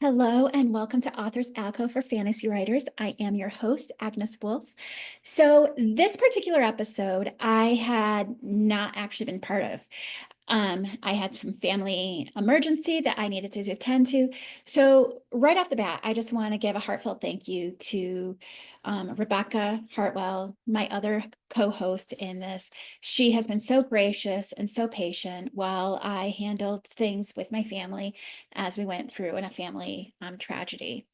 Hello and welcome to Authors Alcove for Fantasy Writers. I am your host, Agnes Wolfe. So, this particular episode I had not actually been part of. I had some family emergency that I needed to attend to. So, right off the bat, I just want to give a heartfelt thank you to Rebecca Hartwell, my other co host in this. She has been so gracious and so patient while I handled things with my family as we went through in a family tragedy.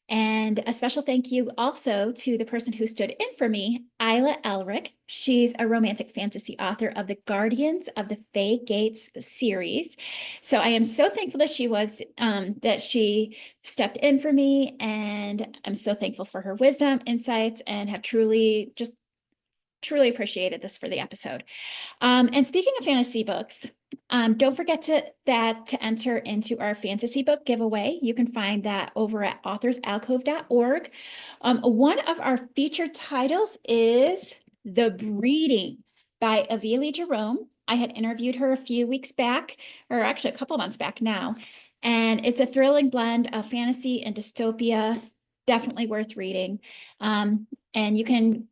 And a special thank you also to the person who stood in for me, Isla Elrick. She's a romantic fantasy author of the Guardians of the Fae Gates series. So I am so thankful that she stepped in for me, and I'm so thankful for her wisdom, insights, and have truly appreciated this for the episode. And speaking of fantasy books, don't forget to enter into our fantasy book giveaway. You can find that over at authorsalcove.org. One of our featured titles is The Breeding by Avili Jerome. I had interviewed her a few weeks back, or actually a couple months back now, and it's a thrilling blend of fantasy and dystopia. Definitely worth reading. And you can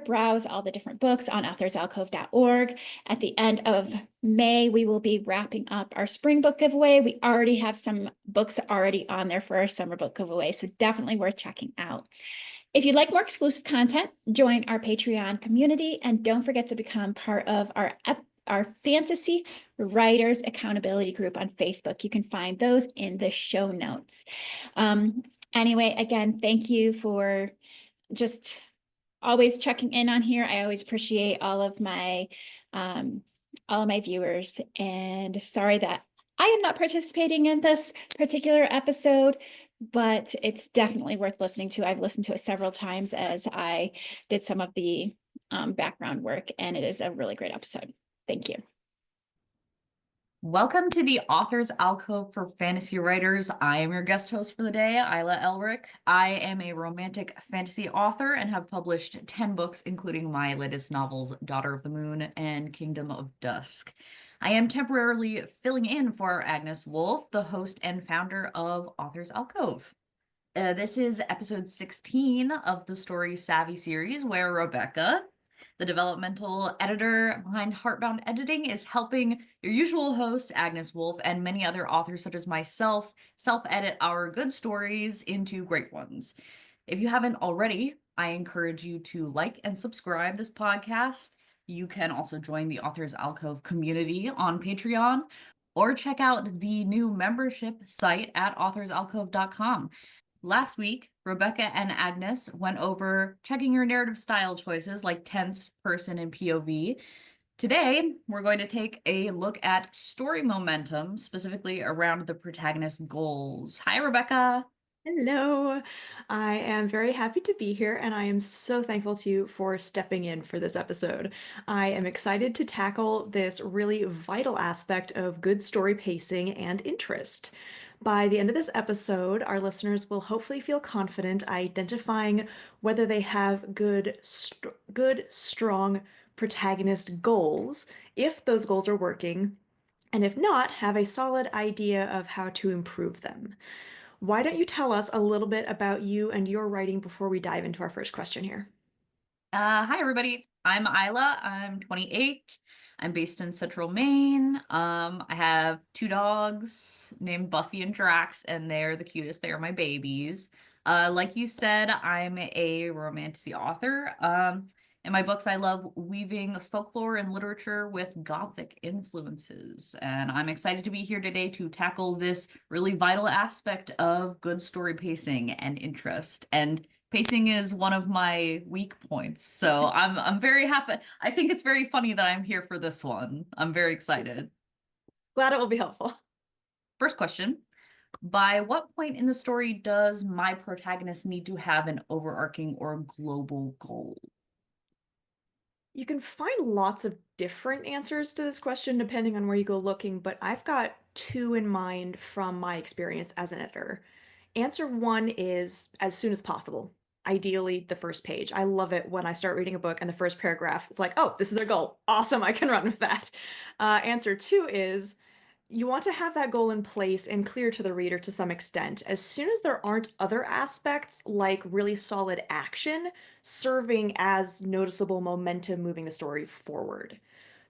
browse all the different books on authorsalcove.org. At the end of May, we will be wrapping up our spring book giveaway. We already have some books already on there for our summer book giveaway, so definitely worth checking out. If you'd like more exclusive content, join our Patreon community, and don't forget to become part of our Fantasy Writers Accountability Group on Facebook. You can find those in the show notes. Anyway, again, thank you for just always checking in on here. I always appreciate all of my viewers, and sorry that I am not participating in this particular episode, but it's definitely worth listening to. I've listened to it several times as I did some of the background work, and it is a really great episode. Thank you. Welcome to the Authors Alcove for Fantasy Writers. I am your guest host for the day, Isla Elrick. I am a romantic fantasy author and have published 10 books, including my latest novels, Daughter of the Moon and Kingdom of Dusk. I am temporarily filling in for Agnes Wolfe, the host and founder of Authors Alcove. This is episode 16 of the Story Savvy series, where Rebecca, the developmental editor behind Heartbound Editing, is helping your usual host, Agnes Wolfe, and many other authors such as myself self-edit our good stories into great ones. If you haven't already, I encourage you to like and subscribe this podcast. You can also join the Authors Alcove community on Patreon or check out the new membership site at authorsalcove.com. Last week, Rebecca and Agnes went over checking your narrative style choices like tense, person, and POV. Today, we're going to take a look at story momentum, specifically around the protagonist's goals. Hi, Rebecca. Hello. I am very happy to be here, and I am so thankful to you for stepping in for this episode. I am excited to tackle this really vital aspect of good story pacing and interest. By the end of this episode, our listeners will hopefully feel confident identifying whether they have good, strong protagonist goals, if those goals are working, and if not, have a solid idea of how to improve them. Why don't you tell us a little bit about you and your writing before we dive into our first question here? Hi, everybody. I'm Isla. I'm 28. I'm based in Central Maine. I have two dogs named Buffy and Drax, and they're the cutest. They are my babies. Like you said, I'm a romantic author. In my books, I love weaving folklore and literature with Gothic influences. And I'm excited to be here today to tackle this really vital aspect of good story pacing and interest. And pacing is one of my weak points, so I'm very happy. I think it's very funny that I'm here for this one. I'm very excited. Glad it will be helpful. First question. By what point in the story does my protagonist need to have an overarching or global goal? You can find lots of different answers to this question depending on where you go looking, but I've got two in mind from my experience as an editor. Answer one is as soon as possible. Ideally, the first page. I love it when I start reading a book and the first paragraph, it's like, oh, this is their goal. Awesome, I can run with that. Answer two is You want to have that goal in place and clear to the reader to some extent. As soon as there aren't other aspects like really solid action serving as noticeable momentum moving the story forward.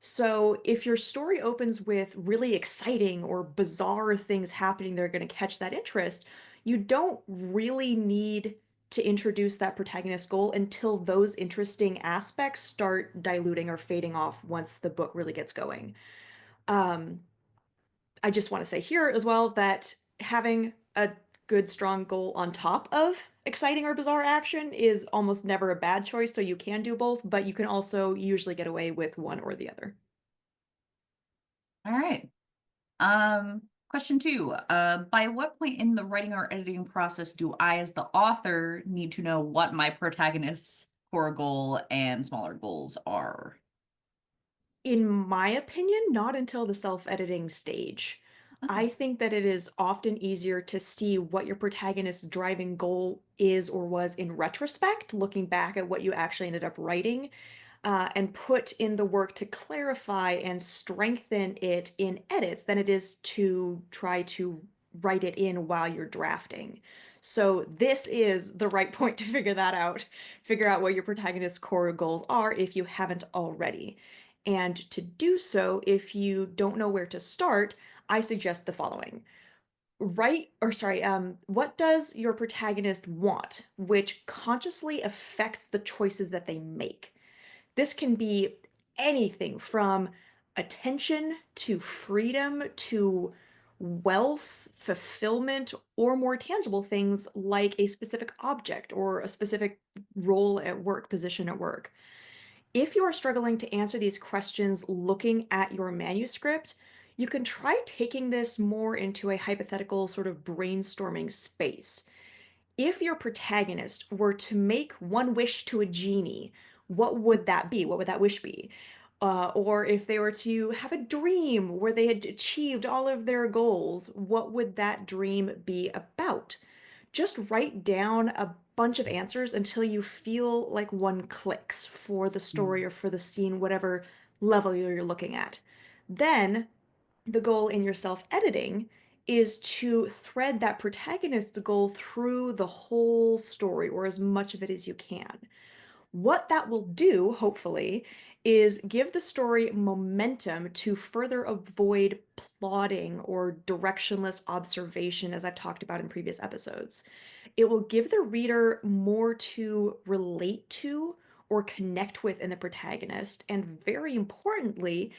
So, if your story opens with really exciting or bizarre things happening that are going to catch that interest, you don't really need to introduce that protagonist goal until those interesting aspects start diluting or fading off once the book really gets going. Um, I just want to say here as well that having a good, strong goal on top of exciting or bizarre action is almost never a bad choice. So you can do both, but you can also usually get away with one or the other. All right. Question two. By what point in the writing or editing process do I, as the author, need to know what my protagonist's core goal and smaller goals are? In my opinion, not until the self-editing stage. Okay. I think that it is often easier to see what your protagonist's driving goal is or was in retrospect, looking back at what you actually ended up writing, and put in the work to clarify and strengthen it in edits than it is to try to write it in while you're drafting. So this is the right point to figure that out. Figure out what your protagonist's core goals are if you haven't already. And to do so, if you don't know where to start, I suggest the following. What does your protagonist want, which consciously affects the choices that they make? This can be anything from attention to freedom to wealth, fulfillment, or more tangible things like a specific object or a specific role at work, position at work. If you are struggling to answer these questions looking at your manuscript, you can try taking this more into a hypothetical sort of brainstorming space. If your protagonist were to make one wish to a genie, what would that be? What would that wish be? Or if they were to have a dream where they had achieved all of their goals, what would that dream be about? Just write down a bunch of answers until you feel like one clicks for the story or for the scene, whatever level you're looking at. Then the goal in your self-editing is to thread that protagonist's goal through the whole story or as much of it as you can. What that will do, hopefully, is give the story momentum to further avoid plotting or directionless observation, as I've talked about in previous episodes. It will give the reader more to relate to or connect with in the protagonist, and very importantly,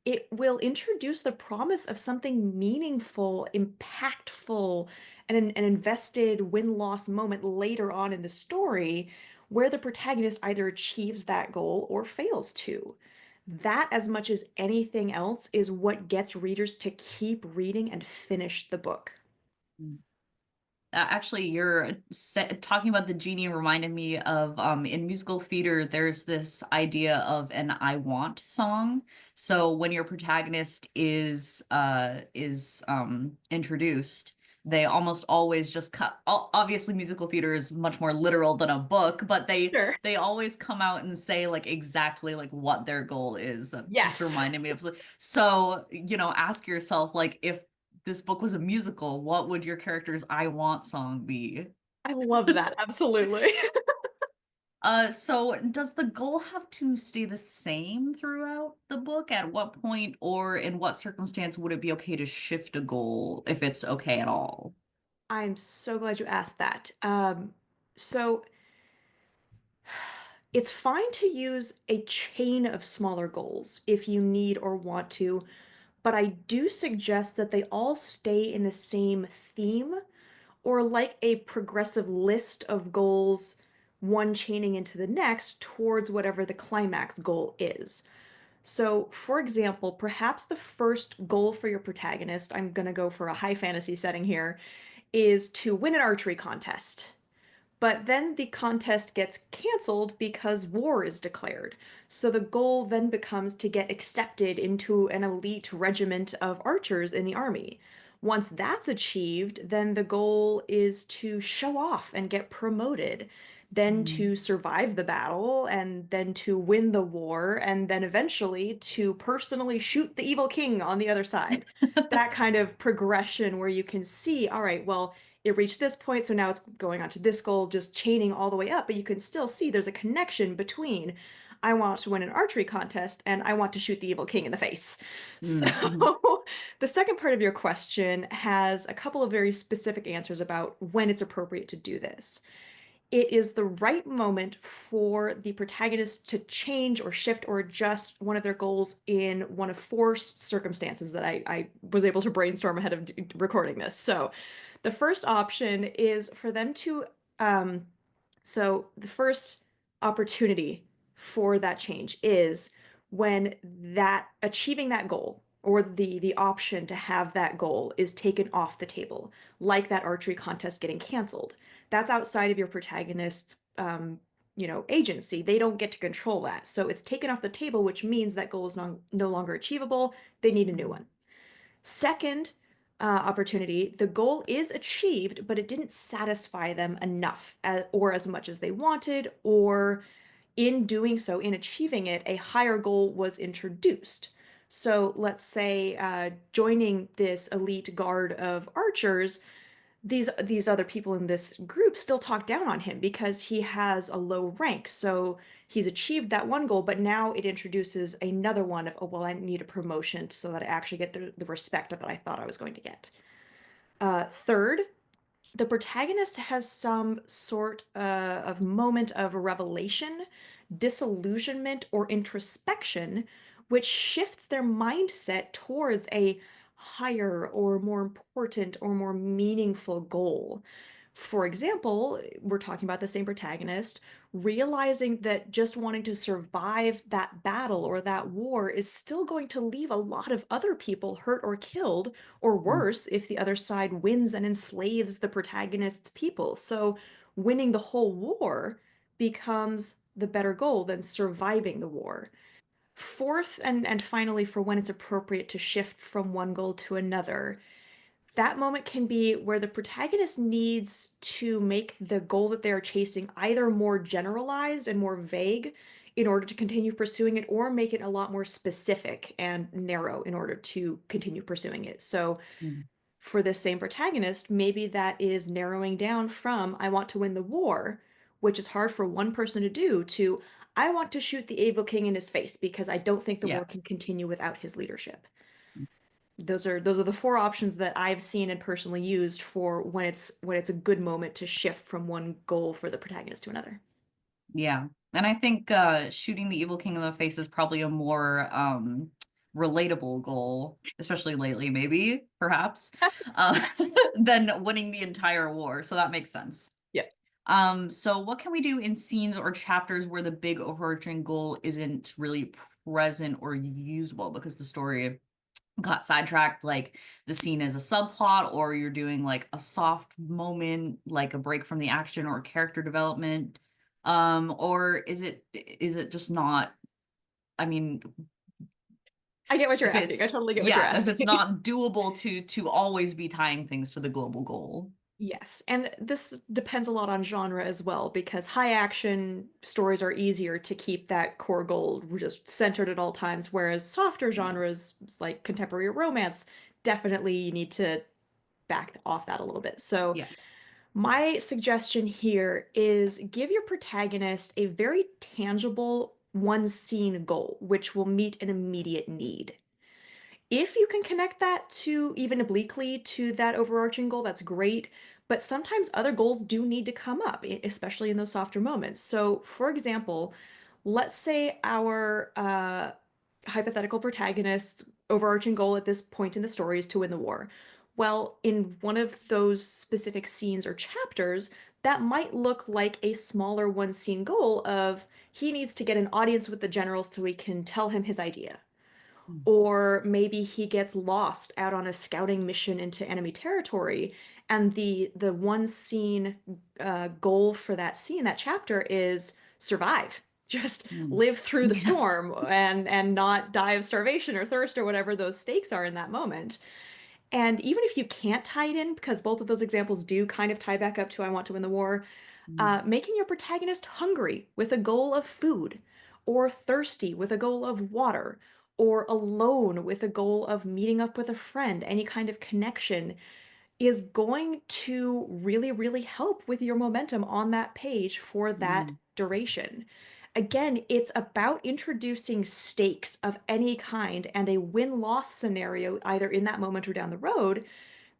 it will introduce the promise of something meaningful, impactful, and an invested win-loss moment later on in the story where the protagonist either achieves that goal or fails to. That, as much as anything else, is what gets readers to keep reading and finish the book. Actually, talking about the genie reminded me of in musical theater, there's this idea of an I want song. So when your protagonist is introduced, they almost always just cut. Obviously, musical theater is much more literal than a book, but Sure. they always come out and say like exactly like what their goal is. That just Yes. reminded me of so, ask yourself like if this book was a musical, what would your character's I Want song be? I love that. Absolutely. So does the goal have to stay the same throughout the book? At what point or in what circumstance would it be okay to shift a goal if it's okay at all? I'm so glad you asked that. So it's fine to use a chain of smaller goals if you need or want to, but I do suggest that they all stay in the same theme or like a progressive list of goals, one chaining into the next towards whatever the climax goal is. So, for example, perhaps the first goal for your protagonist, I'm going to go for a high fantasy setting here, is to win an archery contest. But then the contest gets canceled because war is declared. So the goal then becomes to get accepted into an elite regiment of archers in the army. Once that's achieved, then the goal is to show off and get promoted. then to survive the battle, and then to win the war, and then eventually to personally shoot the evil king on the other side. That kind of progression where you can see, all right, well, it reached this point, so now it's going on to this goal, just chaining all the way up, but you can still see there's a connection between I want to win an archery contest and I want to shoot the evil king in the face. So Mm-hmm. the second part of your question has a couple of very specific answers about when it's appropriate to do this. It is the right moment for the protagonist to change or shift or adjust one of their goals in one of four circumstances that I was able to brainstorm ahead of recording this. So the first option is for them to, so the first opportunity for that change is when that achieving that goal or the option to have that goal is taken off the table, like that archery contest getting canceled. That's outside of your protagonist's agency. They don't get to control that. So it's taken off the table, which means that goal is no longer achievable. They need a new one. Second opportunity, the goal is achieved, but it didn't satisfy them enough or as much as they wanted, or in doing so, in achieving it, a higher goal was introduced. So let's say joining this elite guard of archers, these other people in this group still talk down on him because he has a low rank. So he's achieved that one goal, but now it introduces another one of, oh, well, I need a promotion so that I actually get the respect that I thought I was going to get. Third, the protagonist has some sort of moment of revelation, disillusionment, or introspection, which shifts their mindset towards a higher or more important or more meaningful goal. For example, we're talking about the same protagonist, realizing that just wanting to survive that battle or that war is still going to leave a lot of other people hurt or killed, or worse, if the other side wins and enslaves the protagonist's people. So winning the whole war becomes the better goal than surviving the war. Fourth, and finally, for when it's appropriate to shift from one goal to another, that moment can be where the protagonist needs to make the goal that they are chasing either more generalized and more vague in order to continue pursuing it, or make it a lot more specific and narrow in order to continue pursuing it. So for this same protagonist, maybe that is narrowing down from I want to win the war, which is hard for one person to do, to I want to shoot the evil king in his face because I don't think the Yeah. war can continue without his leadership. Those are the four options that I've seen and personally used for when it's a good moment to shift from one goal for the protagonist to another. Yeah. And I think shooting the evil king in the face is probably a more relatable goal, especially lately, maybe, perhaps, uh, than winning the entire war. So that makes sense. Yeah. So what can we do in scenes or chapters where the big overarching goal isn't really present or usable because the story got sidetracked, like the scene is a subplot, or you're doing like a soft moment, like a break from the action or character development? Or is it just not, I mean, I get what you're if it's, asking. I totally get what you're yeah, if it's asking. not doable to always be tying things to the global goal. Yes, and this depends a lot on genre as well, because high action stories are easier to keep that core goal just centered at all times, whereas softer Yeah. genres like contemporary romance, definitely you need to back off that a little bit. So Yeah. my suggestion here is give your protagonist a very tangible one scene goal, which will meet an immediate need. If you can connect that to even obliquely to that overarching goal, that's great. But sometimes other goals do need to come up, especially in those softer moments. So, for example, let's say our hypothetical protagonist's overarching goal at this point in the story is to win the war. Well, in one of those specific scenes or chapters, that might look like a smaller one scene goal of he needs to get an audience with the generals so we can tell him his idea, or maybe he gets lost out on a scouting mission into enemy territory, and the one scene goal for that scene, that chapter, is survive. Just Mm. live through the Yeah. storm and not die of starvation or thirst or whatever those stakes are in that moment. And even if you can't tie it in, because both of those examples do kind of tie back up to I want to win the war, Making your protagonist hungry with a goal of food, or thirsty with a goal of water, or alone with a goal of meeting up with a friend, any kind of connection is going to really, really help with your momentum on that page for that duration. Again, it's about introducing stakes of any kind and a win-loss scenario either in that moment or down the road,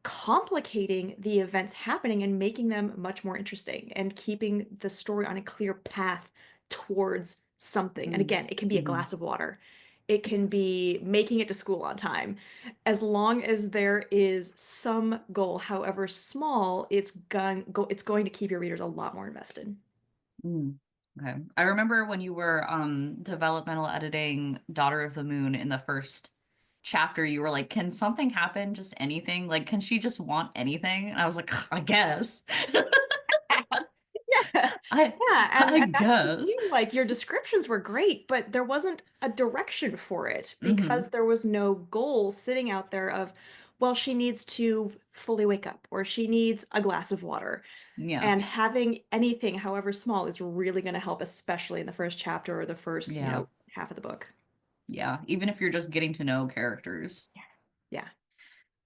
complicating the events happening and making them much more interesting and keeping the story on a clear path towards something. And again, it can be a Mm-hmm. glass of water. It can be making it to school on time. As long as there is some goal, however small, it's going to keep your readers a lot more invested. Mm. Okay. I remember when you were developmental editing Daughter of the Moon in the first chapter, you were like, can something happen? Just anything? Like, can she just want anything? And I was like, I guess. Yeah, I yeah, and I that's the guess. thing. Like your descriptions were great, but there wasn't a direction for it Hmm. because there was no goal sitting out there of, well, she needs to fully wake up or she needs a glass of water. Yeah. And having anything, however small, is really going to help, especially in the first chapter or the first, Yeah. half of the book. Yeah. Even if you're just getting to know characters. Yes. Yeah.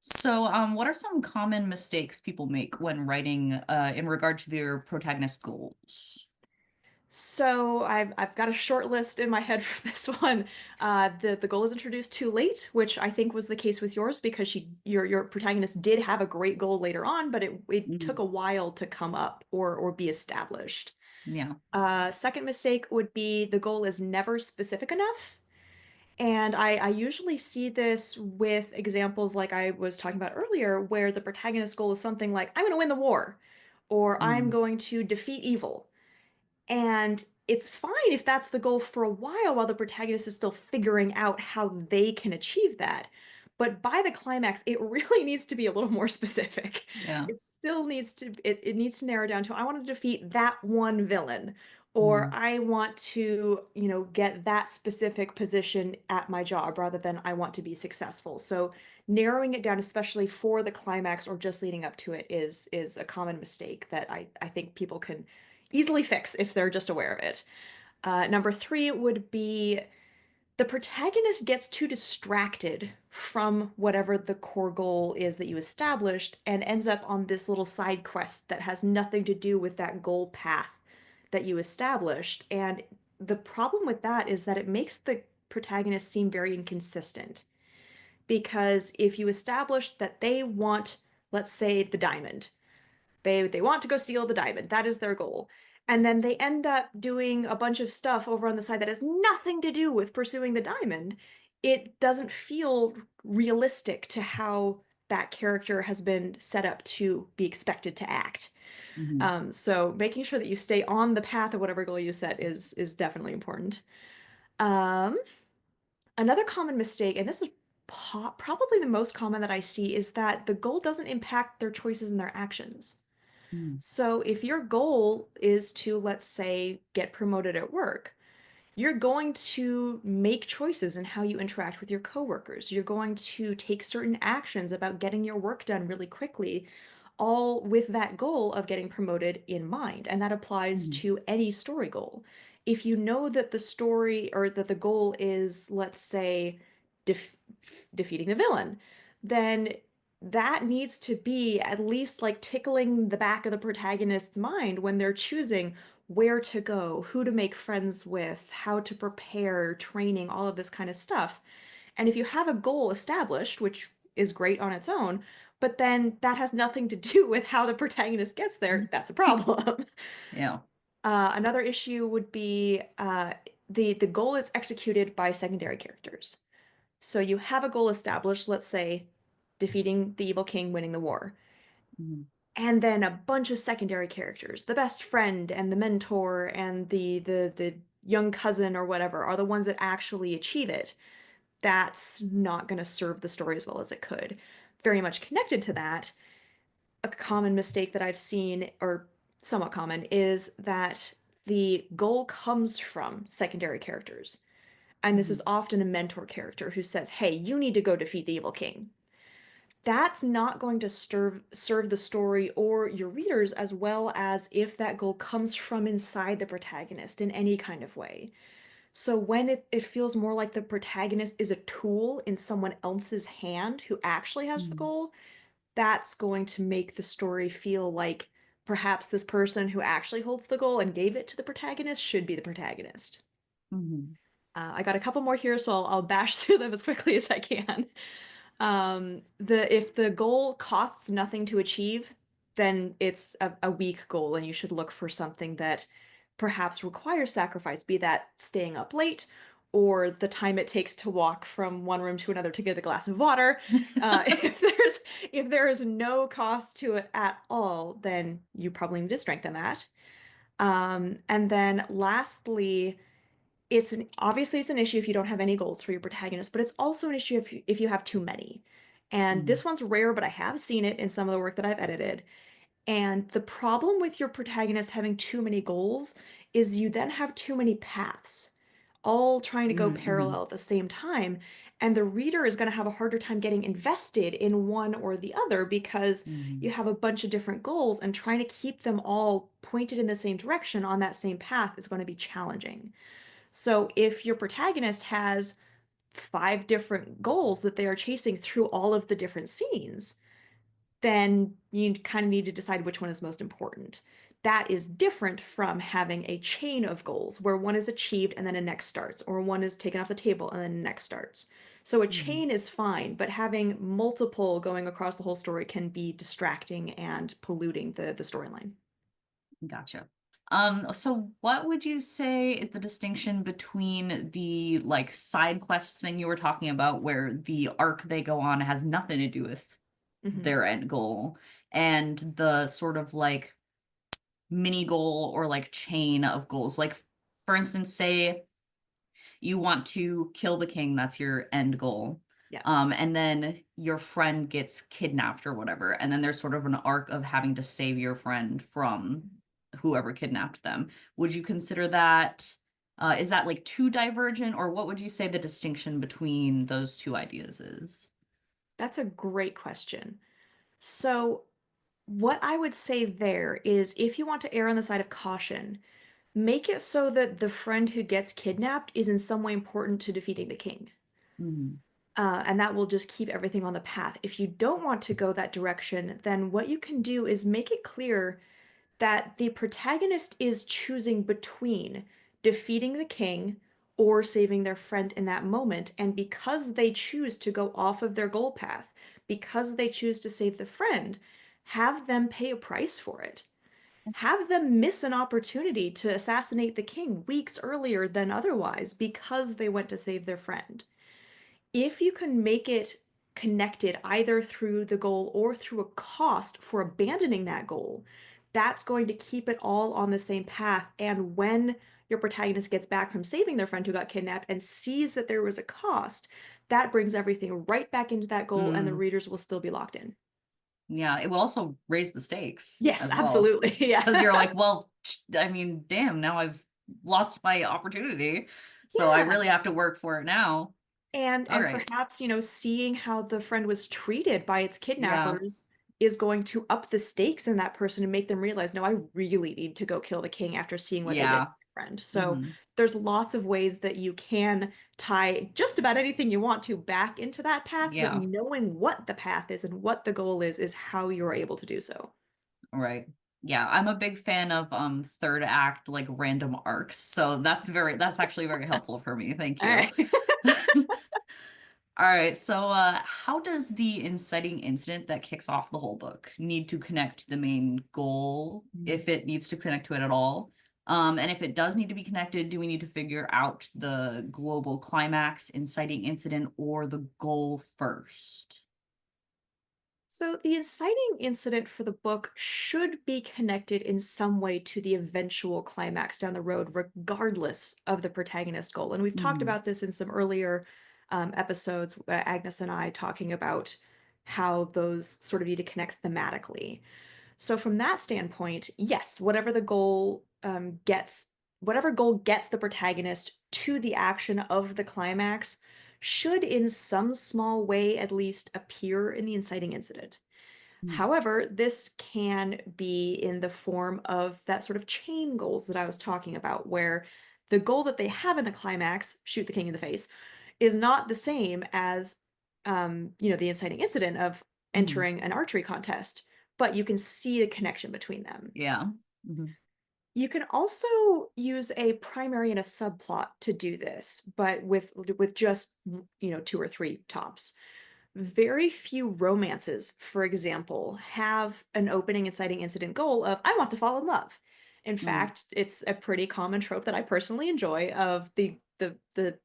So, what are some common mistakes people make when writing in regard to their protagonist goals? So I've got a short list in my head for this one. The goal is introduced too late, which I think was the case with yours because your protagonist did have a great goal later on, but it took Mhm. a while to come up or be established. Yeah. Second mistake would be the goal is never specific enough. And I usually see this with examples like I was talking about earlier, where the protagonist's goal is something like, I'm going to win the war, or I'm Mm. going to defeat evil. And it's fine if that's the goal for a while the protagonist is still figuring out how they can achieve that. But by the climax, it really needs to be a little more specific. Yeah. It still needs to it needs to narrow down to I want to defeat that one villain or Mm. I want to, get that specific position at my job rather than I want to be successful. So narrowing it down, especially for the climax or just leading up to it, is a common mistake that I think people can easily fix if they're just aware of it. Number three would be the protagonist gets too distracted from whatever the core goal is that you established and ends up on this little side quest that has nothing to do with that goal path that you established. And the problem with that is that it makes the protagonist seem very inconsistent. Because if you establish that they want, let's say, the diamond, they want to go steal the diamond. That is their goal. And then they end up doing a bunch of stuff over on the side that has nothing to do with pursuing the diamond. It doesn't feel realistic to how that character has been set up to be expected to act. Mhm. So making sure that you stay on the path of whatever goal you set is definitely important. Um, Another common mistake, and this is probably the most common that I see, is that the goal doesn't impact their choices and their actions. Mm. So if your goal is to, let's say, get promoted at work, you're going to make choices in how you interact with your coworkers. You're going to take certain actions about getting your work done really quickly, all with that goal of getting promoted in mind. And that applies Mhm. to any story goal. If you know that the story or that the goal is, let's say, def defeating the villain, then that needs to be at least like tickling the back of the protagonist's mind when they're choosing where to go, who to make friends with, how to prepare, training, all of this kind of stuff. And if you have a goal established, which is great on its own, but then that has nothing to do with how the protagonist gets there, that's a problem. Yeah. Another issue would be the goal is executed by secondary characters. So you have a goal established, let's say defeating the evil king, winning the war. Mhm. And then a bunch of secondary characters, the best friend and the mentor and the young cousin or whatever are the ones that actually achieve it. That's not going to serve the story as well as it could. Very much connected to that, a common mistake that I've seen, or somewhat common, is that the goal comes from secondary characters. And this is Mhm. often a mentor character who says, hey, you need to go defeat the evil king. that's not going to serve the story or your readers as well as if that goal comes from inside the protagonist in any kind of way. So when it feels more like the protagonist is a tool in someone else's hand who actually has the Mm, goal, that's going to make the story feel like perhaps this person who actually holds the goal and gave it to the protagonist should be the protagonist. mhm, I got a couple more here, so I'll bash through them as quickly as I can. If the goal costs nothing to achieve, then it's a weak goal, and you should look for something that perhaps requires sacrifice, be that staying up late or the time it takes to walk from one room to another to get a glass of water. If there is no cost to it at all, then you probably need to strengthen that. And then lastly, obviously it's an issue if you don't have any goals for your protagonist, but it's also an issue if you have too many. And mm, this one's rare, but I have seen it in some of the work that I've edited. And the problem with your protagonist having too many goals is you then have too many paths, all trying to go mm, mhm, parallel at the same time. And the reader is going to have a harder time getting invested in one or the other because you mhm, have a bunch of different goals, and trying to keep them all pointed in the same direction on that same path is going to be challenging. So if your protagonist has 5 different goals that they are chasing through all of the different scenes, then you kind of need to decide which one is most important. That is different from having a chain of goals where one is achieved and then a next starts, or one is taken off the table and then a next starts. So a mhm. chain is fine, but having multiple going across the whole story can be distracting and polluting the storyline. Gotcha. So what would you say is the distinction between the like side quest thing you were talking about, where the arc they go on has nothing to do with Mhm. their end goal, and the sort of like mini goal or like chain of goals? Like, for instance, say you want to kill the king, that's your end goal. Yeah. And then your friend gets kidnapped or whatever, and then there's sort of an arc of having to save your friend from whoever kidnapped them. Would you consider that, is that like too divergent, or what would you say the distinction between those two ideas is? That's a great question. So, what I would say there is if you want to err on the side of caution, make it so that the friend who gets kidnapped is in some way important to defeating the king. Mhm. And that will just keep everything on the path. If you don't want to go that direction, then what you can do is make it clear that the protagonist is choosing between defeating the king or saving their friend in that moment. And because they choose to go off of their goal path, because they choose to save the friend, have them pay a price for it. Have them miss an opportunity to assassinate the king weeks earlier than otherwise because they went to save their friend. If you can make it connected either through the goal or through a cost for abandoning that goal, that's going to keep it all on the same path. And when your protagonist gets back from saving their friend who got kidnapped and sees that there was a cost, that brings everything right back into that goal, and the Mm, readers will still be locked in. yeah, it will also raise the stakes Yes, as well. absolutely. Because Yeah. you're like, well, I mean, damn, now I've lost my opportunity. So I Yeah. really have to work for it now. All And right. perhaps, seeing how the friend was treated by its Yeah. kidnappers is going to up the stakes in that person and make them realize, no, I really need to go kill the king after seeing what they did to Yeah. my friend. So Hmm. there's lots of ways that you can tie just about anything you want to back into that path, but Yeah. knowing what the path is and what the goal is how you're able to do so. All right. Yeah, I'm a big fan of third act like random arcs. So that's actually very helpful for me. Thank All you. right. All right, so how does the inciting incident that kicks off the whole book need to connect to the main goal, if it needs to connect to it at all? And if it does need to be connected, do we need to figure out the global climax, inciting incident, or the goal first? So, the inciting incident for the book should be connected in some way to the eventual climax down the road, regardless of the protagonist goal. And we've talked Hmm. about this in some earlier episodes, Agnes and I talking about how those sort of need to connect thematically. So, from that standpoint, yes, whatever goal gets the protagonist to the action of the climax should in some small way at least appear in the inciting incident. However, this can be in the form of that sort of chain goals that I was talking about, where the goal that they have in the climax, shoot the king in the face, is not the same as, the inciting incident of Mhm. entering an archery contest, but you can see the connection between them. Yeah. Mhm. You can also use a primary and a subplot to do this, but with just, two or three tops. Very few romances, for example, have an opening inciting incident goal of I want to fall in love. In Mm. fact, it's a pretty common trope that I personally enjoy of the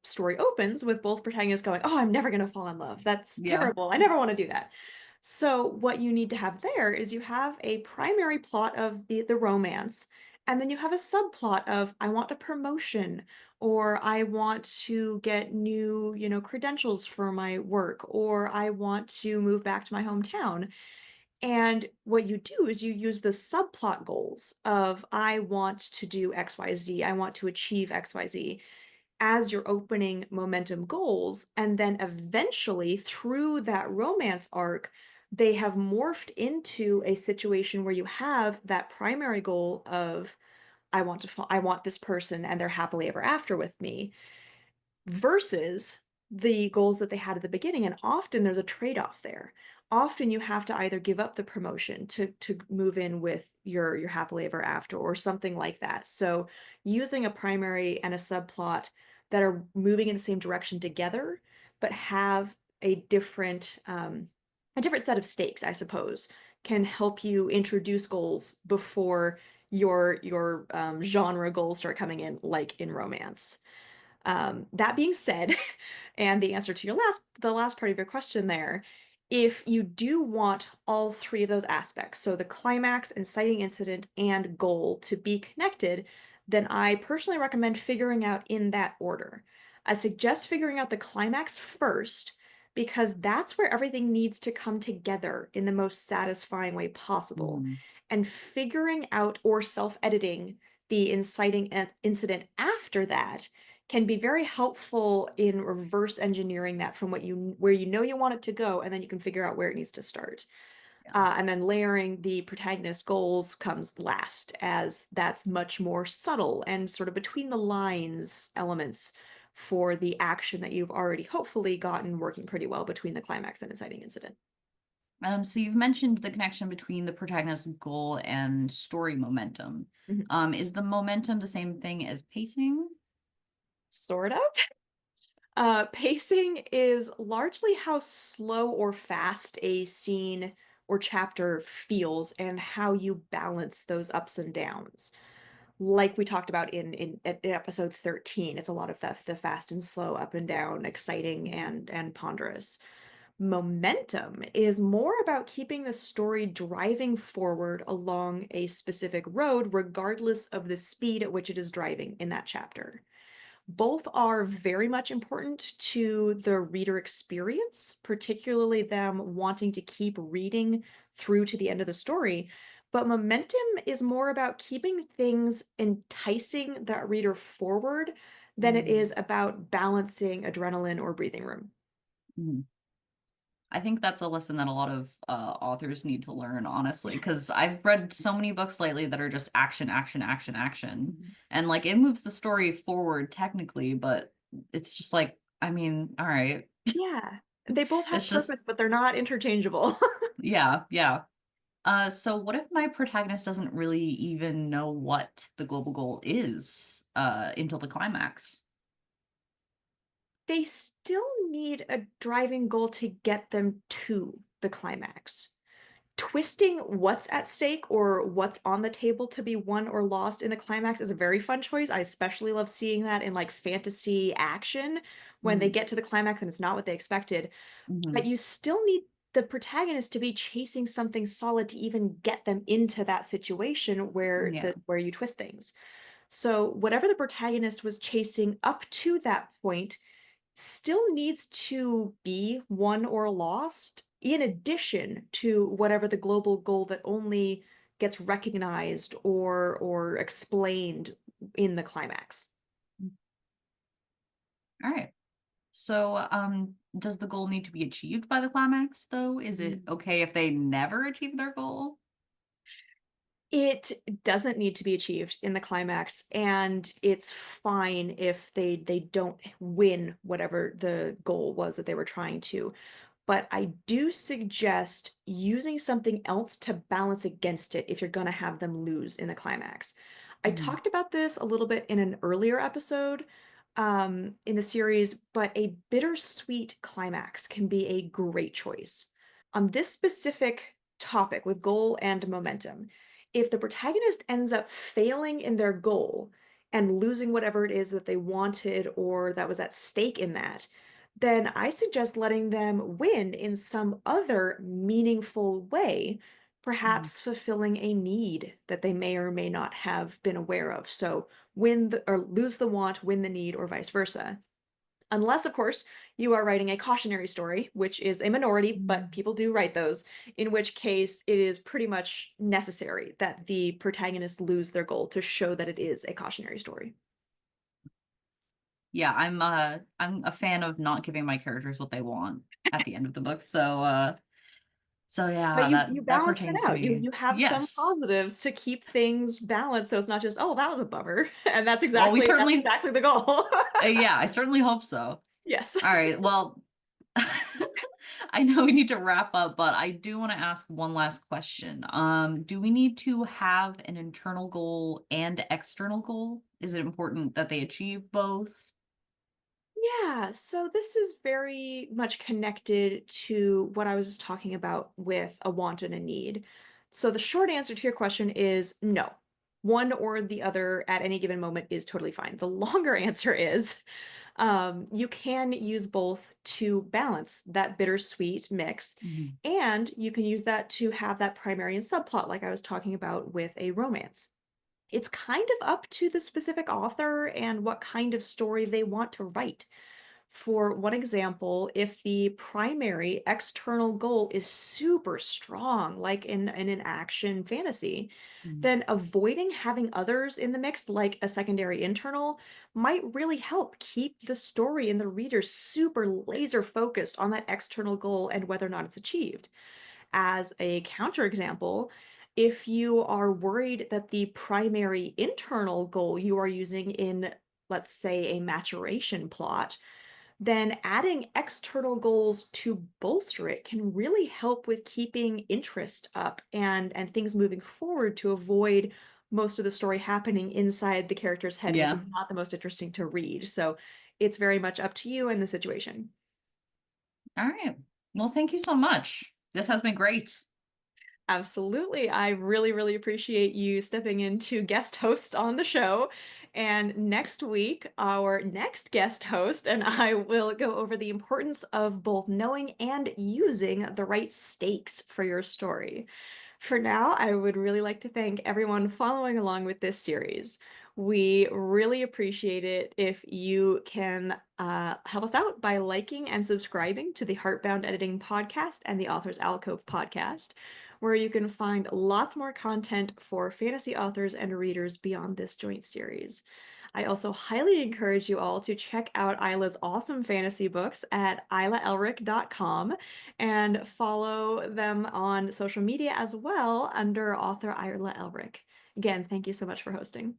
story opens with both protagonists going, "Oh, I'm never going to fall in love. That's Yeah. terrible. I never want to do that." So what you need to have there is you have a primary plot of the romance, and then you have a subplot of I want a promotion, or I want to get new, credentials for my work, or I want to move back to my hometown. And what you do is you use the subplot goals of I want to do XYZ, I want to achieve XYZ as your opening momentum goals. And then eventually, through that romance arc, they have morphed into a situation where you have that primary goal of I want this person and they're happily ever after with me versus the goals that they had at the beginning. And often there's a trade-off there. Often you have to either give up the promotion to move in with your happily ever after or something like that. So using a primary and a subplot that are moving in the same direction together, but have a different set of stakes, I suppose, can help you introduce goals before your genre goals start coming in, like in romance. That being said, and the answer to the last part of your question there, if you do want all three of those aspects, so the climax, inciting incident, and goal to be connected, then I personally recommend figuring out in that order. I suggest figuring out the climax first because that's where everything needs to come together in the most satisfying way possible. Mhm. And figuring out or self-editing the incident after that can be very helpful in reverse engineering that from where you know you want it to go, and then you can figure out where it needs to start. Yeah. And then layering the protagonist goals comes last, as that's much more subtle and sort of between the lines elements for the action that you've already hopefully gotten working pretty well between the climax and inciting incident. So you've mentioned the connection between the protagonist's goal and story momentum. Mhm. Is the momentum the same thing as pacing? Sort of. Pacing is largely how slow or fast a scene or chapter feels and how you balance those ups and downs. Like we talked about in episode 13, it's a lot of the fast and slow, up and down, exciting and ponderous. Momentum is more about keeping the story driving forward along a specific road, regardless of the speed at which it is driving in that chapter. Both are very much important to the reader experience, particularly them wanting to keep reading through to the end of the story. But momentum is more about keeping things enticing that reader forward than it Mm. is about balancing adrenaline or breathing room. Mhm. I think that's a lesson that a lot of authors need to learn, honestly, Yeah. because I've read so many books lately that are just action, action, action, action. Mhm. And like it moves the story forward technically, but it's just like, I mean, all right. Yeah. They both have It's just, purpose, but they're not interchangeable. yeah, yeah. So what if my protagonist doesn't really even know what the global goal is until the climax? They still need a driving goal to get them to the climax. Twisting what's at stake or what's on the table to be won or lost in the climax is a very fun choice. I especially love seeing that in like fantasy action when they Mm. get to the climax and it's not what they expected. But Hmm. you still need the protagonist to be chasing something solid to even get them into that situation Yeah. where you twist things. So whatever the protagonist was chasing up to that point still needs to be won or lost in addition to whatever the global goal that only gets recognized or explained in the climax. All right. So, does the goal need to be achieved by the climax, though? Is it okay if they never achieve their goal? It doesn't need to be achieved in the climax, and it's fine if they don't win whatever the goal was that they were trying to. But I do suggest using something else to balance against it if you're going to have them lose in the climax. I Mhm. talked about this a little bit in an earlier episode in the series, but a bittersweet climax can be a great choice. On this specific topic with goal and momentum, if the protagonist ends up failing in their goal and losing whatever it is that they wanted or that was at stake in that, then I suggest letting them win in some other meaningful way, Mhm. perhaps fulfilling a need that they may or may not have been aware of. So win the, or lose the want, win the need, or vice versa. Unless, of course, you are writing a cautionary story, which is a minority, but Mhm. people do write those, in which case it is pretty much necessary that the protagonists lose their goal to show that it is a cautionary story. Yeah, I'm a fan of not giving my characters what they want at the end of the book. So But yeah, you that balance it pertains to out. You me. you have some Yes. positives to keep things balanced, so it's not just, oh, that was a bummer. And Well, that's exactly the goal. yeah, I certainly hope so. Yes. All right. Well, I know we need to wrap up, but I do want to ask one last question. Do we need to have an internal goal and external goal? Is it important that they achieve both? Yeah, so this is very much connected to what I was just talking about with a want and a need. So the short answer to your question is no. One or the other at any given moment is totally fine. The longer answer is you can use both to balance that bittersweet mix, Mhm. and you can use that to have that primary and subplot, like I was talking about with a romance. It's kind of up to the specific author and what kind of story they want to write. For one example, if the primary external goal is super strong, like in an action fantasy, Mhm. then avoiding having others in the mix, like a secondary internal, might really help keep the story and the reader super laser focused on that external goal and whether or not it's achieved. As a counterexample, if you are worried that the primary internal goal you are using in, let's say, a maturation plot, then adding external goals to bolster it can really help with keeping interest up and things moving forward to avoid most of the story happening inside the character's head, which Yeah. is not the most interesting to read. So it's very much up to you and the situation. All right. Well, thank you so much. This has been great. Absolutely. I really, really appreciate you stepping in to guest host on the show. And next week, our next guest host and I will go over the importance of both knowing and using the right stakes for your story. For now, I would really like to thank everyone following along with this series. We really appreciate it if you can help us out by liking and subscribing to the Heartbound Editing Podcast and the Authors Alcove Podcast, where you can find lots more content for fantasy authors and readers beyond this joint series. I also highly encourage you all to check out Isla's awesome fantasy books at ilaelrick.com and follow them on social media as well under author Isla Elrick. Again, thank you so much for hosting.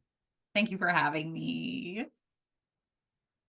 Thank you for having me.